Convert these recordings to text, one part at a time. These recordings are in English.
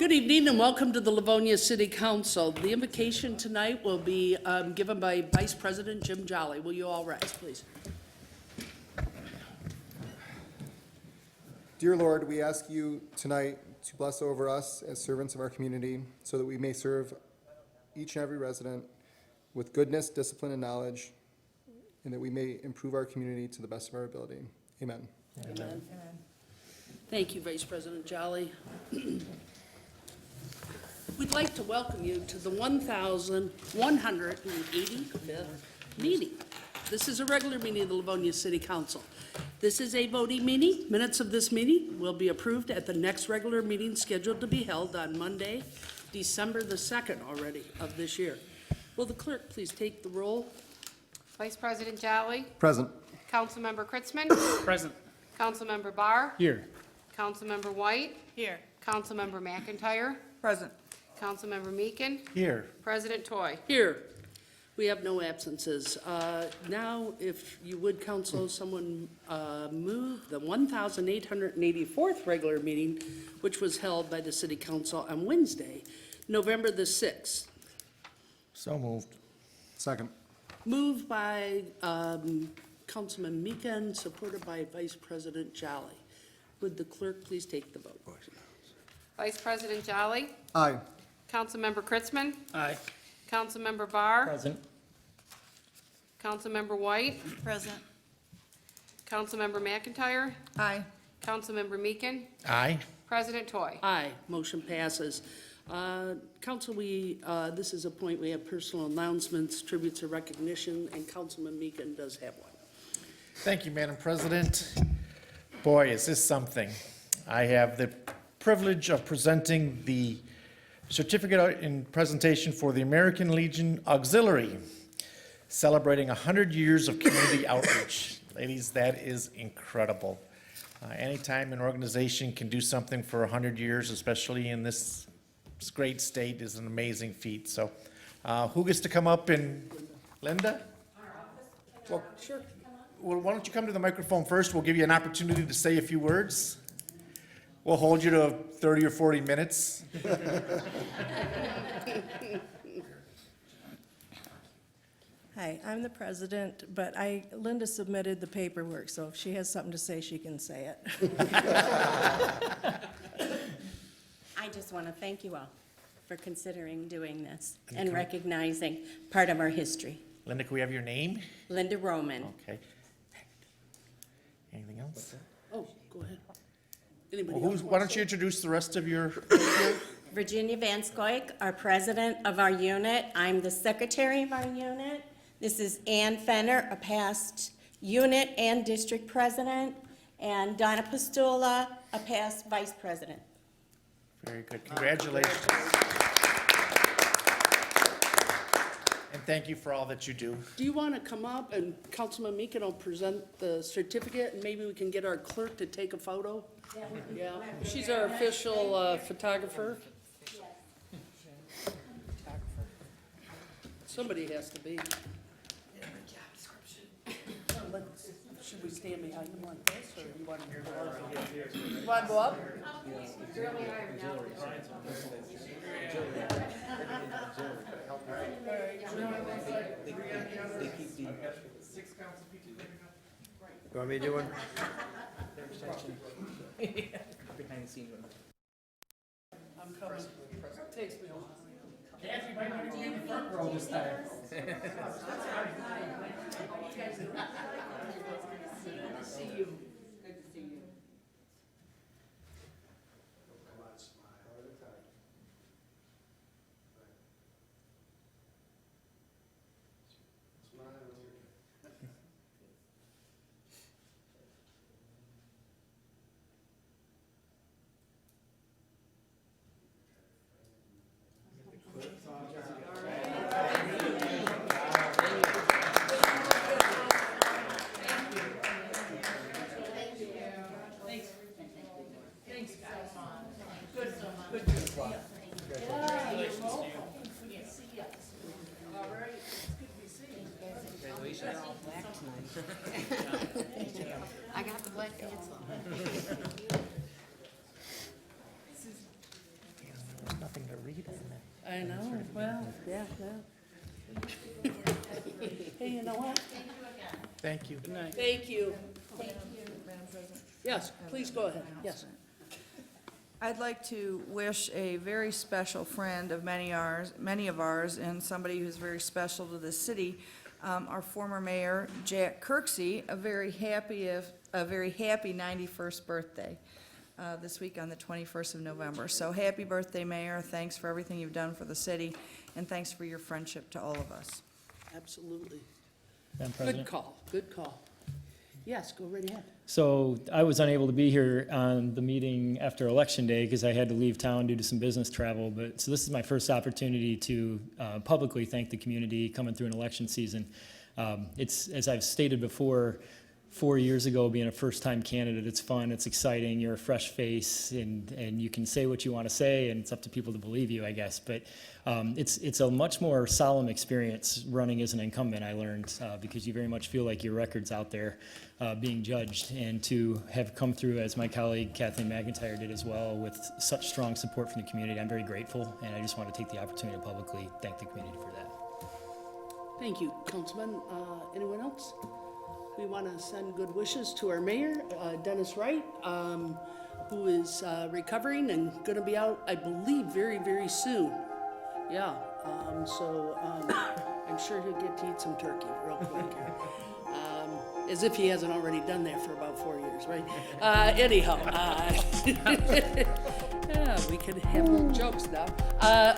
Good evening and welcome to the Livonia City Council. The invocation tonight will be given by Vice President Jim Jolly. Will you all rise, please? Dear Lord, we ask you tonight to bless over us as servants of our community so that we may serve each and every resident with goodness, discipline, and knowledge, and that we may improve our community to the best of our ability. Amen. Amen. Thank you, Vice President Jolly. We'd like to welcome you to the 1,185th meeting. This is a regular meeting of the Livonia City Council. This is a voting meeting. Minutes of this meeting will be approved at the next regular meeting scheduled to be held on Monday, December the 2nd already of this year. Will the clerk please take the roll? Vice President Jolly. Present. Councilmember Kritzman. Present. Councilmember Barr. Here. Councilmember White. Here. Councilmember McIntyre. Present. Councilmember Meekin. Here. President Toy. Here. We have no absences. Now, if you would, council, someone move the 1,884th regular meeting, which was held by the City Council on Wednesday, November the 6th. So moved. Second. Moved by Councilman Meekin, supported by Vice President Jolly. Would the clerk please take the vote? Vice President Jolly. Aye. Councilmember Kritzman. Aye. Councilmember Barr. Present. Councilmember White. Present. Councilmember McIntyre. Aye. Councilmember Meekin. Aye. President Toy. Aye, motion passes. Council, this is a point we have personal announcements, tributes of recognition, and Councilman Meekin does have one. Thank you, Madam President. Boy, is this something. I have the privilege of presenting the certificate in presentation for the American Legion Auxiliary, celebrating 100 years of community outreach. Ladies, that is incredible. Anytime an organization can do something for 100 years, especially in this great state, is an amazing feat. So who gets to come up and, Linda? Well, sure. Well, why don't you come to the microphone first? We'll give you an opportunity to say a few words. We'll hold you to 30 or 40 minutes. Hi, I'm the president, but Linda submitted the paperwork, so if she has something to say, she can say it. I just want to thank you all for considering doing this and recognizing part of our history. Linda, can we have your name? Linda Roman. Okay. Anything else? Oh, go ahead. Anybody Well, else? why don't you introduce the rest of your, Virginia Van Scoik, our president of our unit. I'm the secretary of our unit. This is Ann Fenner, a past unit and district president, and Donna Pastula, a past vice president. very good, congratulations. And thank you for all that you do. Do you want to come up and Councilman Meekin will present the certificate and maybe we can get our clerk to take a photo? Yeah, she's our official photographer. Somebody has to be. Should we stand behind him like this, or you want to go up? You want to go up? You want me to do one? Behind the scenes. I'm coming. Takes me a while. See you. Good to see you. I got the black pants on. I know, well, yeah. Hey, you know what? Thank you. Thank you. Yes, please go ahead, yes. I'd like to wish a very special friend of many of ours, and somebody who's very special to the city, our former mayor, Jack Kirksey, a very happy 91st birthday this week on the 21st of November. So happy birthday, Mayor. Thanks for everything you've done for the city, and thanks for your friendship to all of us. Absolutely. Madam Good President. call, good call. Yes, go right ahead. So I was unable to be here on the meeting after Election Day because I had to leave town due to some business travel. So this is my first opportunity to publicly thank the community coming through an election season. It's, as I've stated before, 4 years ago, being a first-time candidate, it's fun, it's exciting, you're a fresh face, and you can say what you want to say, and it's up to people to believe you, I guess. But it's a much more solemn experience running as an incumbent, I learned, because you very much feel like your record's out there being judged, and to have come through, as my colleague Kathleen McIntyre did as well, with such strong support from the community, I'm very grateful, and I just want to take the opportunity to publicly thank the community for that. Thank you, Councilman. Anyone else? We want to send good wishes to our mayor, Dennis Wright, who is recovering and going to be out, I believe, very, very soon. Yeah, so I'm sure he'll get to eat some turkey real quick here. As if he hasn't already done that for about 4 years, right? Anyhow, yeah, we could have little jokes now.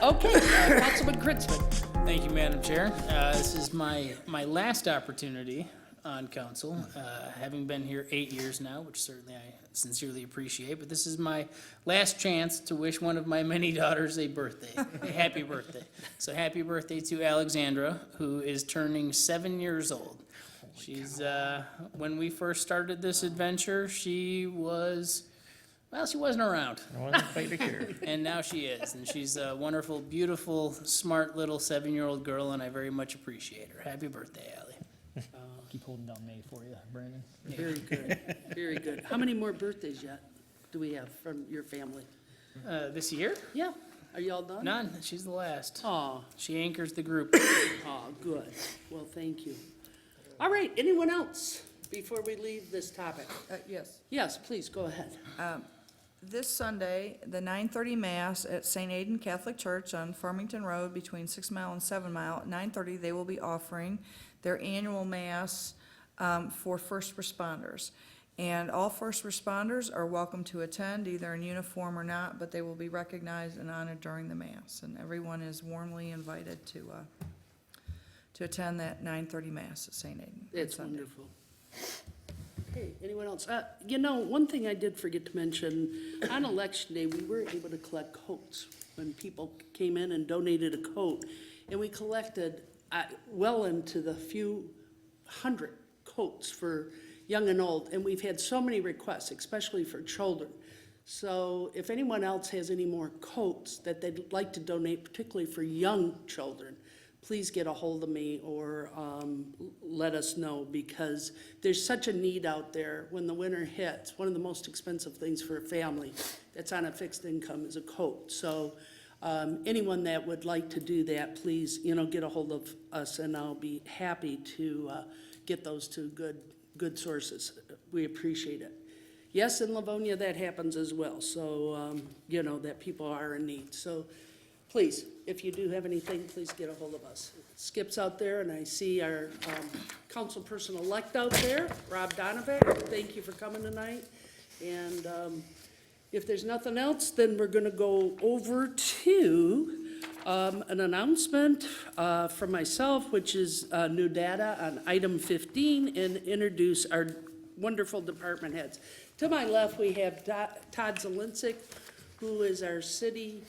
Okay, Councilman Kritzman. Thank you, Madam Chair. This is my last opportunity on council, having been here 8 years now, which certainly I sincerely appreciate, but this is my last chance to wish one of my many daughters a birthday, a happy birthday. So happy birthday to Alexandra, who is turning 7 years old. She's, when we first started this adventure, she wasn't around. I want to fight to care. And now she is, and she's a wonderful, beautiful, smart little 7-year-old girl, and I very much appreciate her. Happy birthday, Allie. Keep holding down May for you, Brandon. Very good, very good. How many more birthdays yet do we have from your family? This year? Yeah, are you all done? None. She's the last. Aw, She anchors the group. aw, good. Well, thank you. All right, anyone else before we leave this topic? Yes. Yes, please, go ahead. This Sunday, the 9:30 Mass at St. Aidan Catholic Church on Farmington Road between 6 Mile and 7 Mile. At 9:30, they will be offering their annual Mass for first responders. And all first responders are welcome to attend, either in uniform or not, but they will be recognized and honored during the Mass. And everyone is warmly invited to attend that 9:30 Mass at St. Aidan. on That's Sunday. wonderful. Okay, anyone else? You know, one thing I did forget to mention, on Election Day, we were able to collect coats when people came in and donated a coat. And we collected well into the few hundred coats for young and old. And we've had so many requests, especially for children. So if anyone else has any more coats that they'd like to donate, particularly for young children, please get a hold of me or let us know, because there's such a need out there when the winter hits. One of the most expensive things for a family that's on a fixed income is a coat. So anyone that would like to do that, please, get a hold of us, and I'll be happy to get those to good sources. We appreciate it. Yes, in Livonia, that happens as well, so, that people are in need. So please, if you do have anything, please get a hold of us. Skip's out there, and I see our councilperson-elect out there, Rob Donovan. Thank you for coming tonight. And if there's nothing else, then we're going to go over to an announcement from myself, which is new data on item 15, and introduce our wonderful department heads. To my left, we have Todd Zelinsik, who is our city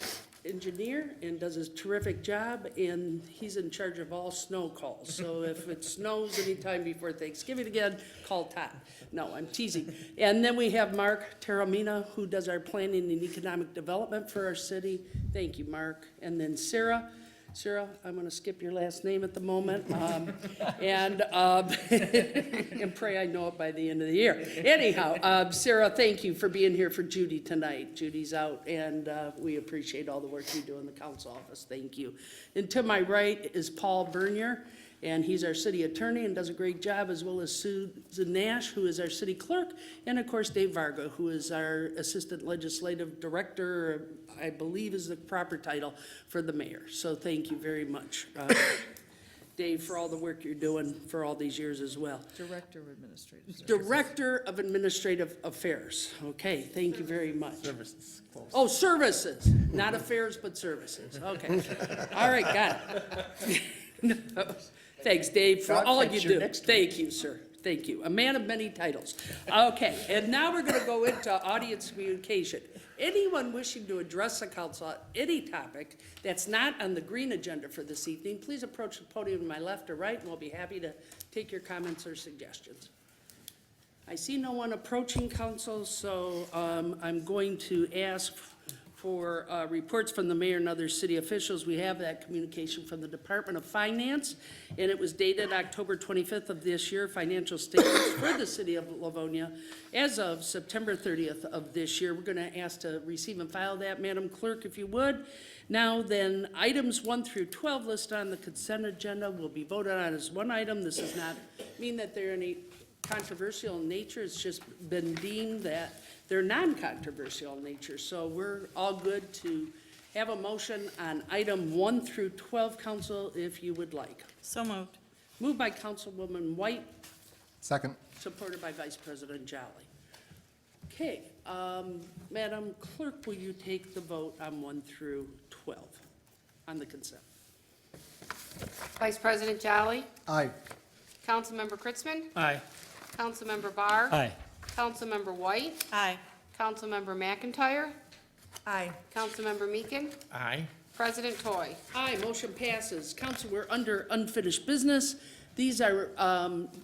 engineer and does a terrific job, and he's in charge of all snow calls. So if it snows anytime before Thanksgiving again, call Todd. No, I'm teasing. And then we have Mark Taramina, who does our planning and economic development for our city. Thank you, Mark. And then Sarah Sarah, I'm going to skip your last name at the moment, and and pray I know it by the end of the year. Anyhow, Sarah, thank you for being here for Judy tonight. Judy's out, and we appreciate all the work you do in the council office. Thank you. And to my right is Paul Bernier, and he's our city attorney and does a great job, as well as Susan Nash, who is our city clerk, and of course Dave Varga, who is our assistant legislative director, I believe is the proper title for the mayor. So thank you very much, Dave, for all the work you're doing for all these years as well. Director of Administrative Services. Director of Administrative Affairs. Okay, thank you very much. Services, close. Oh, services, not affairs, but services. Okay. All right, got it. No. Thanks, Dave, for God all you fix your do. next one. Thank you, sir. Thank you. A man of many titles. Okay, and now we're going to go into audience communication. Anyone wishing to address the council on any topic that's not on the green agenda for this evening, please approach the podium to my left or right, and we'll be happy to take your comments or suggestions. I see no one approaching council, so I'm going to ask for reports from the mayor and other city officials. We have that communication from the Department of Finance, and it was dated October 25th of this year, financial statements for the city of Livonia as of September 30th of this year. We're going to ask to receive and file that, Madam Clerk, if you would. Now then, items 1 through 12 listed on the consent agenda will be voted on as one item. This does not mean that they're any controversial in nature. It's just been deemed that they're non-controversial in nature. So we're all good to have a motion on item 1 through 12, council, if you would like. So moved. Moved by Councilwoman White, Second. supported by Vice President Jolly. Okay, Madam Clerk, will you take the vote on 1 through 12 on the consent? Vice President Jolly, Aye. Councilmember Kritzman, Aye. Councilmember Barr, Aye. Councilmember White, Aye. Councilmember McIntyre, Aye. Councilmember Meekin, Aye. President Toy. Aye, motion passes. Council, we're under unfinished business. These are,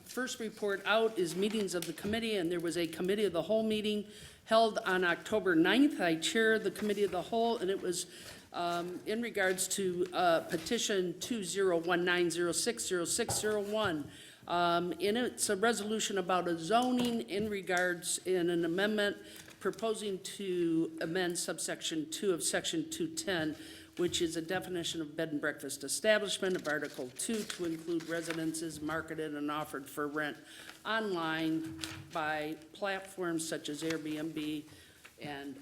first report out is meetings of the committee, and there was a committee of the whole meeting held on October 9th. I chair the committee of the whole, and it was in regards to petition 2019060601. And it's a resolution about a zoning in regards in an amendment proposing to amend subsection 2 of section 210, which is a definition of bed and breakfast establishment of Article 2 to include residences marketed and offered for rent online by platforms such as Airbnb and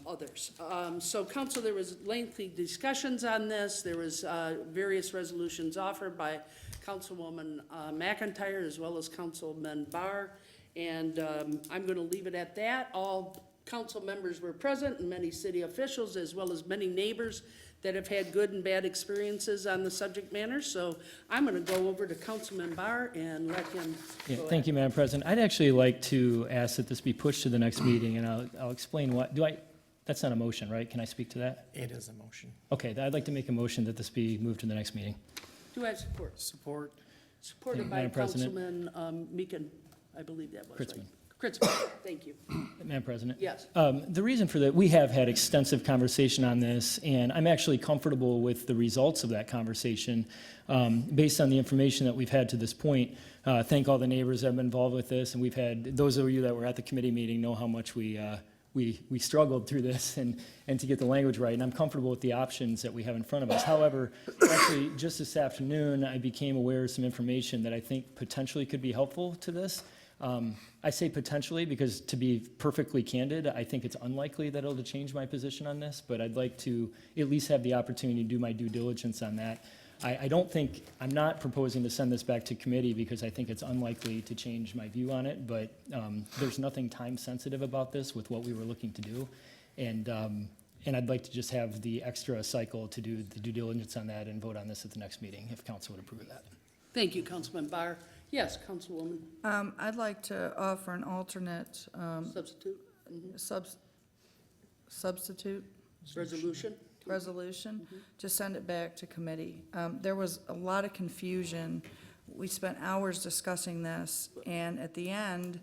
others. So council, there was lengthy discussions on this. There was various resolutions offered by Councilwoman McIntyre as well as Councilman Barr. And I'm going to leave it at that. All council members were present and many city officials as well as many neighbors that have had good and bad experiences on the subject matter. So I'm going to go over to Councilman Barr and let him Yeah, go thank ahead. you, Madam President. I'd actually like to ask that this be pushed to the next meeting, and I'll explain what, that's not a motion, right? Can I speak to that? It is a motion. Okay, I'd like to make a motion that this be moved to the next meeting. Do I have support? Support. Supported by Madam President. Councilman Meekin, I believe that was right. Kritzman. Kritzman, thank you. Madam President? Yes. The reason for that, we have had extensive conversation on this, and I'm actually comfortable with the results of that conversation based on the information that we've had to this point. Thank all the neighbors that have been involved with this, and we've had, those of you that were at the committee meeting know how much we struggled through this and to get the language right, and I'm comfortable with the options that we have in front of us. However, actually, just this afternoon, I became aware of some information that I think potentially could be helpful to this. I say potentially because, to be perfectly candid, I think it's unlikely that it'll change my position on this, but I'd like to at least have the opportunity to do my due diligence on that. I don't think, I'm not proposing to send this back to committee because I think it's unlikely to change my view on it, but there's nothing time-sensitive about this with what we were looking to do. And I'd like to just have the extra cycle to do the due diligence on that and vote on this at the next meeting, if council would approve of that. Thank you, Councilman Barr. Yes, Councilwoman, I'd like to offer an alternate, substitute, substitute resolution. to send it back to committee. There was a lot of confusion. We spent hours discussing this, and at the end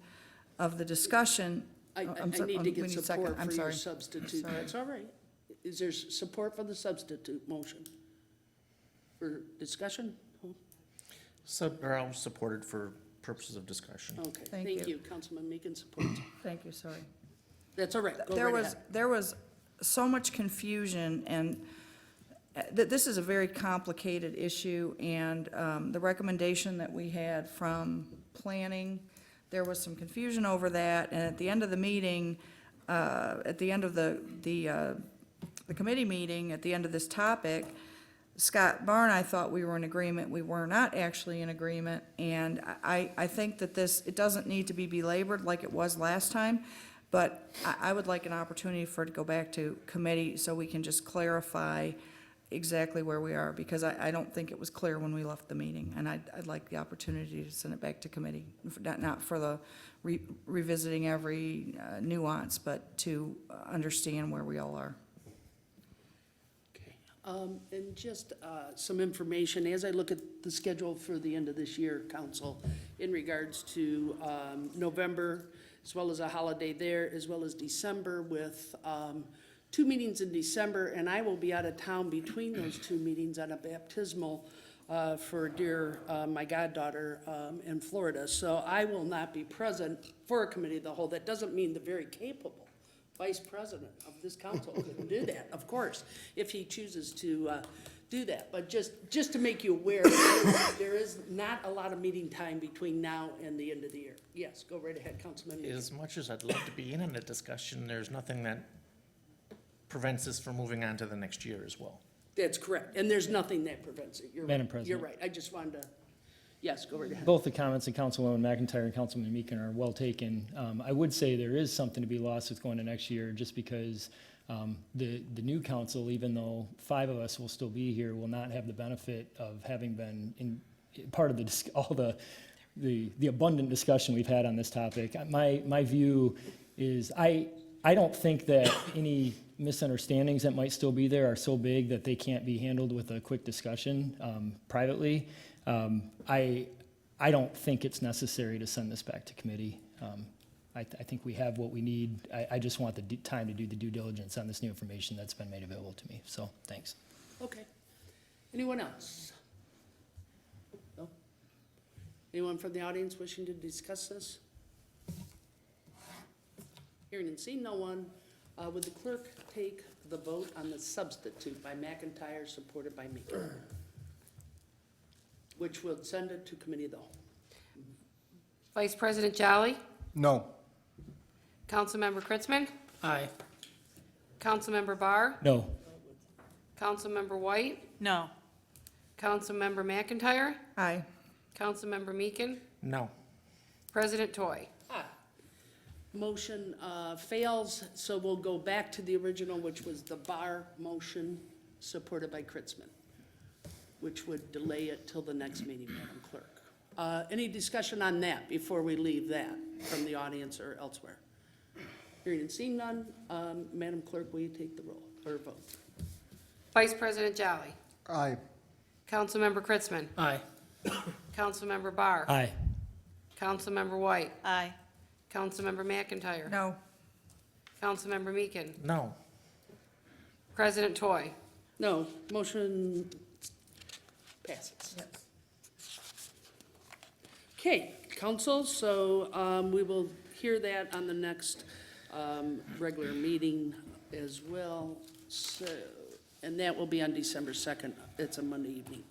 of the discussion, I I'm so- need to we get need a second. support I'm for your sorry. substitute. Sorry. That's all right. Is there support for the substitute motion? For discussion? I'll support it for purposes of discussion. Okay, Thank thank you. you. Councilman Meekin supports. Thank you, sorry. That's all right, go There right was, ahead. there was so much confusion, and this is a very complicated issue, and the recommendation that we had from planning, there was some confusion over that, and at the end of the meeting, at the end of the committee meeting, at the end of this topic, Scott Barr and I thought we were in agreement. We were not actually in agreement, and I think that this, it doesn't need to be belabored like it was last time, but I would like an opportunity for it to go back to committee so we can just clarify exactly where we are, because I don't think it was clear when we left the meeting, and I'd like the opportunity to send it back to committee, not for the revisiting every nuance, but to understand where we all are. Okay, and just some information, as I look at the schedule for the end of this year, council, in regards to November, as well as a holiday there, as well as December with 2 meetings in December, and I will be out of town between those 2 meetings on a baptismal for dear, my goddaughter in Florida. So I will not be present for a committee of the whole. That doesn't mean the very capable vice president of this council couldn't do that, of course, if he chooses to do that. But just to make you aware, there is not a lot of meeting time between now and the end of the year. Yes, go right ahead, Councilman. As much as I'd love to be in on the discussion, there's nothing that prevents us from moving on to the next year as well. That's correct, and there's nothing that prevents it. You're Madam right. You're President. right. I just wanted to, yes, go right ahead. Both the comments of Councilwoman McIntyre and Councilman Meekin are well taken. I would say there is something to be lost with going to next year, just because the new council, even though 5 of us will still be here, will not have the benefit of having been in part of the abundant discussion we've had on this topic. My view is I don't think that any misunderstandings that might still be there are so big that they can't be handled with a quick discussion privately. I don't think it's necessary to send this back to committee. I think we have what we need. I just want the time to do the due diligence on this new information that's been made available to me. So, thanks. Okay. Anyone else? No? Anyone from the audience wishing to discuss this? Hearing and seeing no one, would the clerk take the vote on the substitute by McIntyre, supported by Meekin? Which will send it to committee of the whole. Vice President Jolly, No. Councilmember Kritzman, Aye. Councilmember Barr, No. Councilmember White, No. Councilmember McIntyre, Aye. Councilmember Meekin, No. President Toy. Aye. Motion fails, so we'll go back to the original, which was the Barr motion, supported by Kritzman, which would delay it till the next meeting, Madam Clerk. Any discussion on that before we leave that from the audience or elsewhere? Hearing and seeing none, Madam Clerk, will you take the roll or vote? Vice President Jolly, Aye. Councilmember Kritzman, Aye. Councilmember Barr, Aye. Councilmember White, Aye. Councilmember McIntyre, No. Councilmember Meekin, No. President Toy. No, motion passes. Okay, council, so we will hear that on the next regular meeting as well. So, and that will be on December 2nd. It's a Monday evening.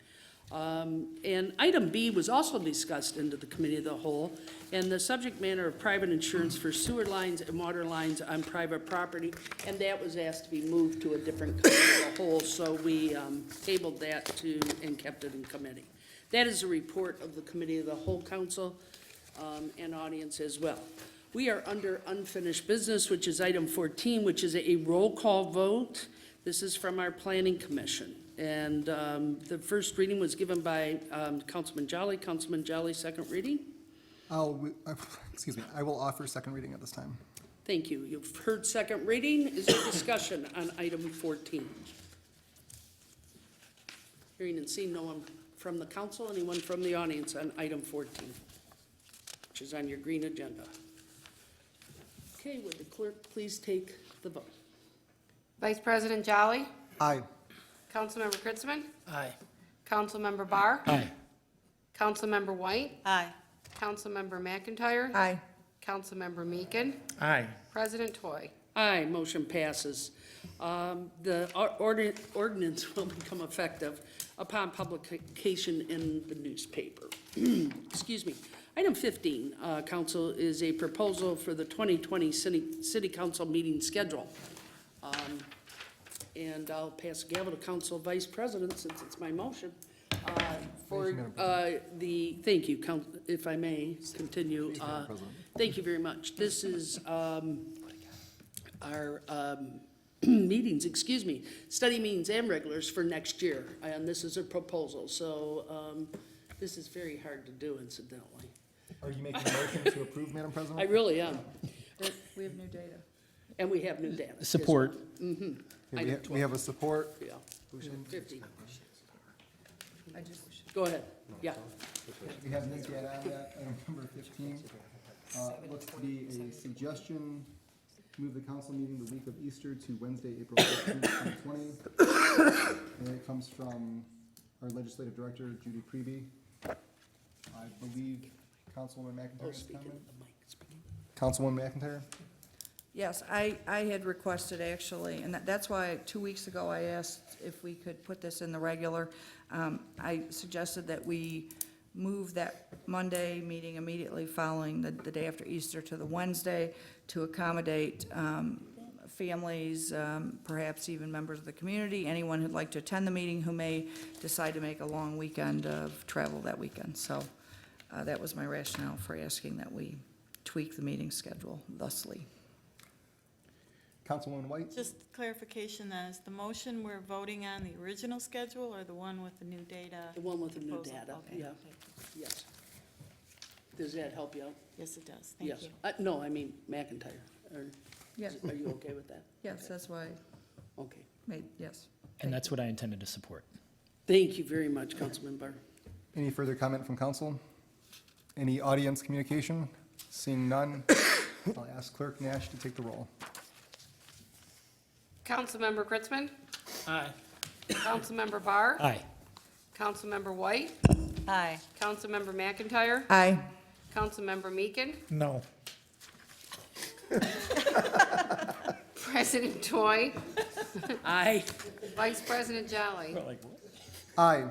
And item B was also discussed into the committee of the whole, and the subject matter of private insurance for sewer lines and water lines on private property, and that was asked to be moved to a different committee of the whole, so we tabled that and kept it in committee. That is a report of the committee of the whole council and audience as well. We are under unfinished business, which is item 14, which is a roll call vote. This is from our planning commission. And the first reading was given by Councilman Jolly. Councilman Jolly, second reading. Excuse me, I will offer second reading at this time. Thank you. You've heard second reading. Is there discussion on item 14? Hearing and seeing no one from the council, anyone from the audience on item 14, which is on your green agenda. Okay, would the clerk please take the vote? Vice President Jolly, Aye. Councilmember Kritzman, Aye. Councilmember Barr. Aye. Councilmember White. Aye. Councilmember McIntyre. Aye. Councilmember Meekin. Aye. President Toy. Aye, motion passes. The ordinance will become effective upon publication in the newspaper. Excuse me. Item 15, council, is a proposal for the 2020 city council meeting schedule. And I'll pass the gavel to council vice president, since it's my motion. For thank you, if I may continue. Thank you very much. This is our meetings, study meetings and regulars for next year. And this is a proposal, so this is very hard to do, incidentally. Are you making a motion to approve, Madam I President? really am. We have new data. And we have new data. as Support. well. Okay, Item we have a support. Yeah. 50. I just, Go ahead. Yeah. We have new data on that, item number 15. Looks to be a suggestion, move the council meeting the week of Easter to Wednesday, April 15th, 2020. And it comes from our legislative director, Judy Creeby. I believe Councilwoman McIntyre's comment? Councilwoman McIntyre? yes, I had requested actually, and that's why 2 weeks ago I asked if we could put this in the regular. I suggested that we move that Monday meeting immediately following the day after Easter to the Wednesday to accommodate families, perhaps even members of the community, anyone who'd like to attend the meeting who may decide to make a long weekend of travel that weekend. So that was my rationale for asking that we tweak the meeting schedule thusly. Councilwoman White? Just clarification then, is the motion we're voting on the original schedule or the one with the new data? The one with the new proposal? data, Okay, yeah, thank you. yes. Does that help you out? Yes, it does, thank Yes. you. No, I mean McIntyre. Yes, Are you okay with that? yes, that's why I Okay. made, yes. And that's what I intended to support. Thank you very much, Councilman Barr. Any further comment from council? Any audience communication? Seeing none, I'll ask Clerk Nash to take the roll. Councilmember Kritzman. Aye. Councilmember Barr. Aye. Councilmember White. Aye. Councilmember McIntyre. Aye. Councilmember Meekin. No. President Toy. Aye. Vice President Jolly. Aye.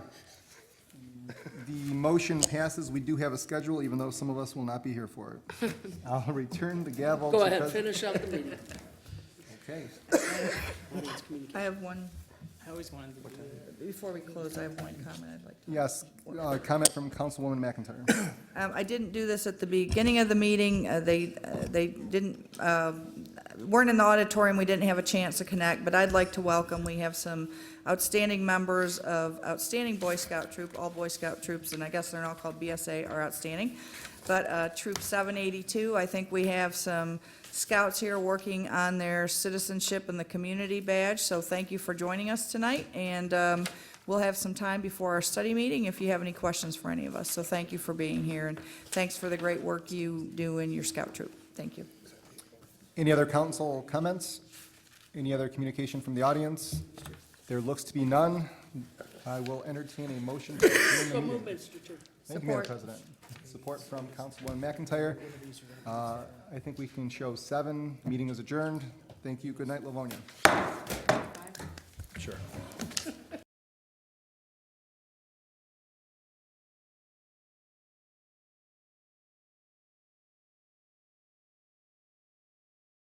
The motion passes. We do have a schedule, even though some of us will not be here for it. I'll return the gavel. Go to ahead, President- finish up the meeting. Okay. Audience communication. I have one, I always wanted to do that. before we close, I have one comment I'd like to. Yes, comment from Councilwoman McIntyre. I didn't do this at the beginning of the meeting. They didn't, weren't in the auditorium. We didn't have a chance to connect, but I'd like to welcome, we have some outstanding members of outstanding Boy Scout troop, all Boy Scout troops, and I guess they're now called BSA, are outstanding. But Troop 782, I think we have some scouts here working on their citizenship and the community badge, so thank you for joining us tonight. And we'll have some time before our study meeting if you have any questions for any of us. So thank you for being here, and thanks for the great work you do in your scout troop. Thank you. Any other council comments? Any other communication from the audience? There looks to be none. I will entertain a motion to adjourn the So move, meeting. Mr. Chair. Thank you, Madam President. Support from Councilwoman McIntyre. I think we can show 7. Meeting is adjourned. Thank you. Good night, Livonia. Sure.